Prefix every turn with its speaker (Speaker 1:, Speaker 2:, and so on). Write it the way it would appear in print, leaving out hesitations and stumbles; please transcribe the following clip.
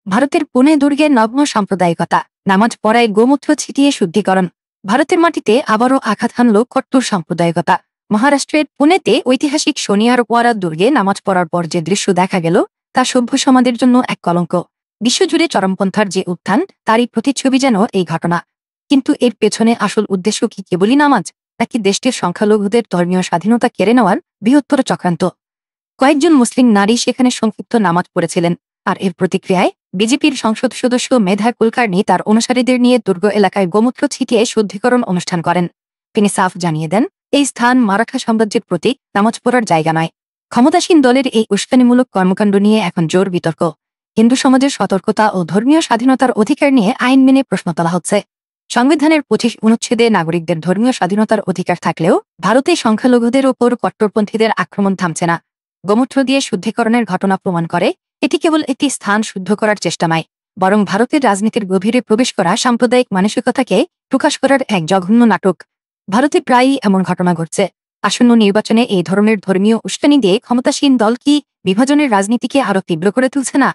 Speaker 1: ভারতের পুনে দুর্গে নগ্ন সাম্প্রদায়িকতা, নামাজ পড়ায় গোমূত্র ছিটিয়ে শুদ্ধিকরণ। ভারতের মাটিতে আবারও আঘাত হানল কট্টর সাম্প্রদায়িকতা। মহারাষ্ট্রের পুনেতে ঐতিহাসিক শনিয়ারওয়াড়া দুর্গে নামাজ পড়ার পর যে দৃশ্য দেখা গেল তা সভ্য সমাজের জন্য এক কলঙ্ক। বিশ্বজুড়ে চরমপন্থার যে উত্থান, তারই প্রতিচ্ছবি যেন এই ঘটনা। কিন্তু এর পেছনে আসল উদ্দেশ্য কি কেবলই নামাজ, নাকি দেশটির সংখ্যালঘুদের ধর্মীয় স্বাধীনতা কেড়ে নেওয়ার বৃহত্তর চক্রান্ত? কয়েকজন মুসলিম নারী সেখানে সংক্ষিপ্ত নামাজ পড়েছিলেন, আর এর প্রতিক্রিয়ায় বিজেপির সংসদ সদস্য মেধা কুলকার্নি তার অনুসারীদের নিয়ে দুর্গ এলাকায় গোমূত্র ছিটিয়ে শুদ্ধিকরণ অনুষ্ঠান করেন। তিনি সাফ জানিয়ে দেন, এই স্থান মারাঠা সাম্রাজ্যের প্রতি নামাজ পড়ার জায়গা নয়। ক্ষমতাসীন দলের এই উস্কানিমূলক কর্মকাণ্ড নিয়ে এখন জোর বিতর্ক। হিন্দু সমাজের সতর্কতা ও ধর্মীয় স্বাধীনতার অধিকার নিয়ে আইন মেনে প্রশ্ন তোলা হচ্ছে। সংবিধানের 25 অনুচ্ছেদে নাগরিকদের ধর্মীয় স্বাধীনতার অধিকার থাকলেও ভারতে সংখ্যালঘুদের ওপর কট্টরপন্থীদের আক্রমণ থামছে না। গোমূত্র দিয়ে শুদ্ধিকরণের ঘটনা প্রমাণ করে এটি কেবল একটি স্থান শুদ্ধ করার চেষ্টা নয়, বরং ভারতের রাজনীতির গভীরে প্রবেশ করা সাম্প্রদায়িক মানসিকতাকে প্রকাশ করার এক জঘন্য নাটক। ভারতে প্রায়ই এমন ঘটনা ঘটছে। আসন্ন নির্বাচনে এই ধরনের ধর্মীয় উস্কানি দিয়ে ক্ষমতাসীন দল কি বিভাজনের রাজনীতিকে আরও তীব্র করে তুলছে না?